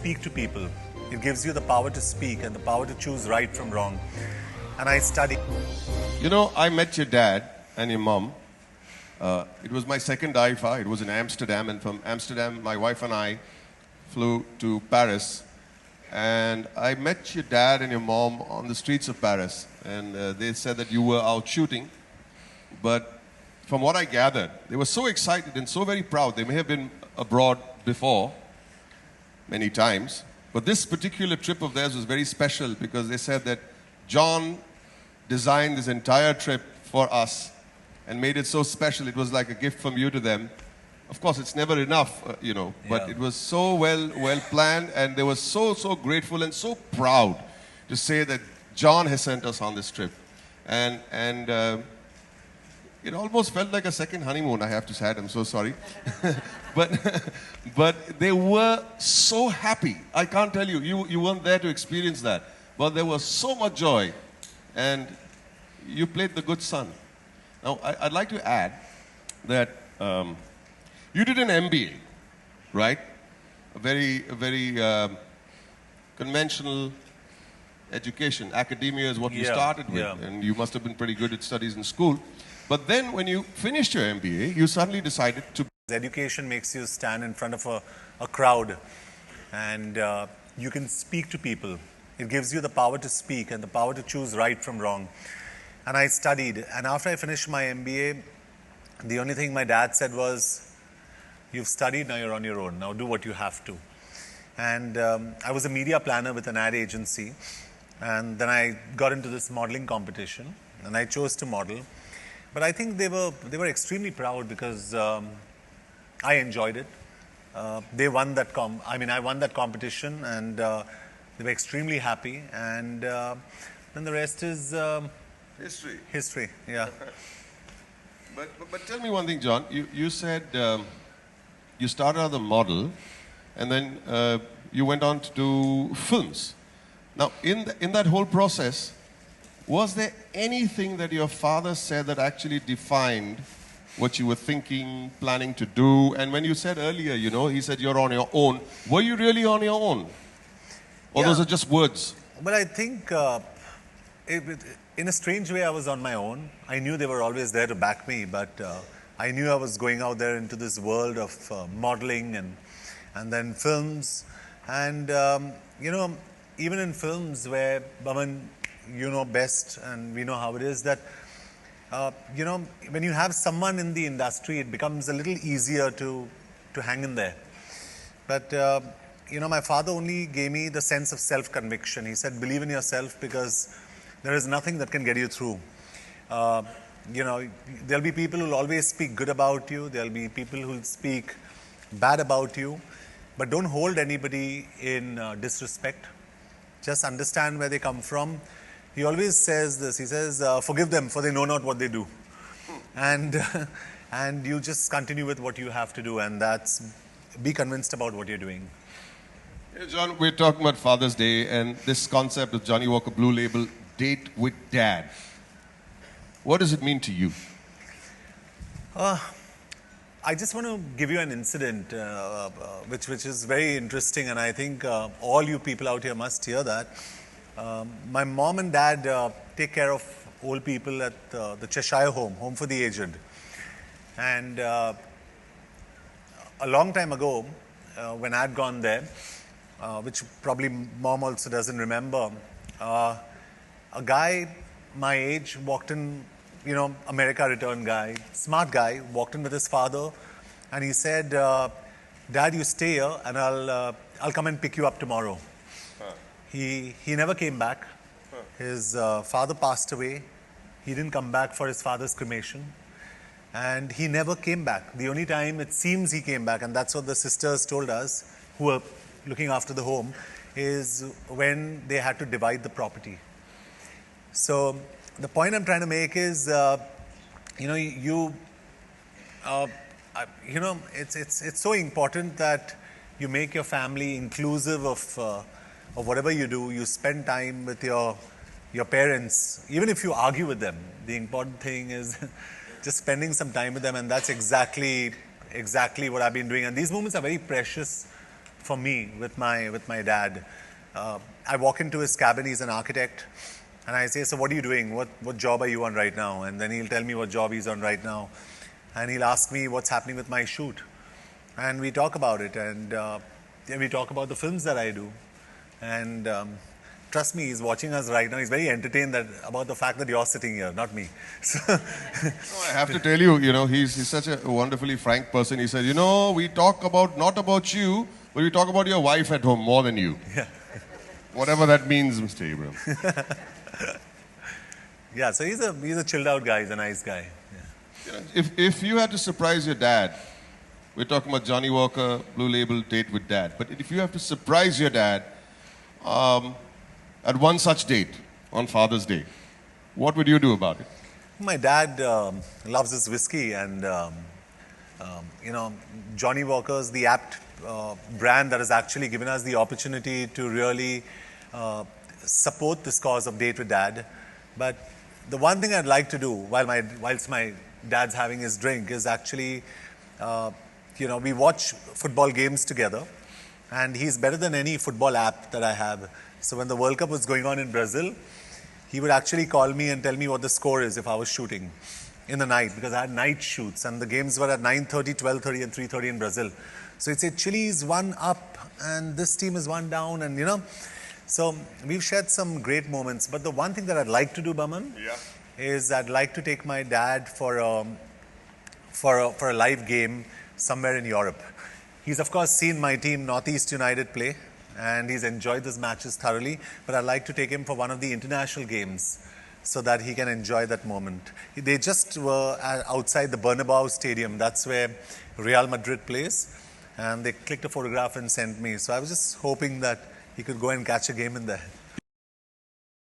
speak to people. It gives you the power to speak and the power to choose right from wrong. And I studied. You know, I met your dad and your mom. It was my second IFA. It was in Amsterdam. And from Amsterdam, my wife and I flew to Paris. And I met your dad and your mom on the streets of Paris. And they said that you were out shooting. But from what I gathered, they were so excited and so very proud. They may have been abroad before, many times. But this particular trip of theirs was very special because they said that John designed this entire trip for us and made it so special. It was like a gift from you to them. Of course, it's never enough, but it was so well planned, and they were so grateful and so proud to say that John has sent us on this trip. And it almost felt like a second honeymoon, I have to say. I'm so sorry. but they were so happy. I can't tell you. You weren't there to experience that. But there was so much joy. And you played the good son. Now, I'd like to add that you did an MBA, right? A very conventional education. Academia is what you started with. And you must have been pretty good at studies in school. But then when you finished your MBA, you suddenly decided to... Education makes you stand in front of a crowd and you can speak to people. It gives you the power to speak and the power to choose right from wrong. And I studied. And after I finished my MBA, the only thing my dad said was, you've studied, now you're on your own. Now do what you have to. And I was a media planner with an ad agency. And then I got into this modeling competition and I chose to model. But I think they were extremely proud because I enjoyed it. They won that I won that competition, and they were extremely happy. And then the rest is history. History, yeah. but tell me one thing, John. You said you started as a model, and then you went on to do films. Now, in that whole process, was there anything that your father said that actually defined what you were thinking, planning to do? And when you said earlier, he said you're on your own. Were you really on your own? Or those are just words? Well, I think in a strange way, I was on my own. I knew they were always there to back me, but I knew I was going out there into this world of modeling and then films. And, even in films where, Boman, you know best, and we know how it is that, when you have someone in the industry, it becomes a little easier to hang in there. But, my father only gave me the sense of self-conviction. He said, believe in yourself because there is nothing that can get you through. There'll be people who'll always speak good about you. There'll be people who'll speak bad about you. But don't hold anybody in disrespect. Just understand where they come from. He always says this. He says, forgive them, for they know not what they do. And you just continue with what you have to do, and that's be convinced about what you're doing. Hey, John, we're talking about Father's Day and this concept of Johnnie Walker Blue Label, Date with Dad. What does it mean to you? I just want to give you an incident which is very interesting, and I think all you people out here must hear that. My mom and dad take care of old people at the Cheshire Home for the Aged. And a long time ago, when I had gone there, which probably mom also doesn't remember, a guy my age walked in, America return guy, smart guy, walked in with his father, and he said, Dad, you stay here and I'll come and pick you up tomorrow. He never came back. His father passed away. He didn't come back for his father's cremation. And he never came back. The only time it seems he came back, and that's what the sisters told us, who were looking after the home, is when they had to divide the property. So the point I'm trying to make is, it's so important that you make your family inclusive of whatever you do. You spend time with your parents, even if you argue with them. The important thing is just spending some time with them, and that's exactly what I've been doing. And these moments are very precious for me with my dad. I walk into his cabin. He's an architect, and I say, "So what are you doing? What job are you on right now?" And then he'll tell me what job he's on right now, and he'll ask me what's happening with my shoot, and we talk about it, and then we talk about the films that I do, and trust me, he's watching us right now. He's very entertained about the fact that you're sitting here, not me. So, I have to tell you, he's such a wonderfully frank person. He said, we talk about, not about you, but we talk about your wife at home more than you. yeah. Whatever that means, Mr. Abraham. Yeah, so he's a chilled out guy. He's a nice guy. Yeah. If you had to surprise your dad, we're talking about Johnny Walker, Blue Label date with dad, but if you have to surprise your dad at one such date, on Father's Day, what would you do about it? My dad loves his whiskey, and Johnny Walker's the apt brand that has actually given us the opportunity to really support this cause of Date with Dad. But the one thing I'd like to do whilst my dad's having his drink is actually, we watch football games together, and he's better than any football app that I have. So when the World Cup was going on in Brazil, he would actually call me and tell me what the score is if I was shooting in the night, because I had night shoots and the games were at 9:30, 12:30 and 3:30 in Brazil. So he'd say, Chile is one up and this team is one down, and So we've shared some great moments. But the one thing that I'd like to do, Boman, is I'd like to take my dad for a live game somewhere in Europe. He's of course seen my team Northeast United play, and he's enjoyed these matches thoroughly, but I'd like to take him for one of the international games so that he can enjoy that moment. They just were outside the Bernabeu Stadium. That's where Real Madrid plays, and they clicked a photograph and sent me. So I was just hoping that he could go and catch a game in there.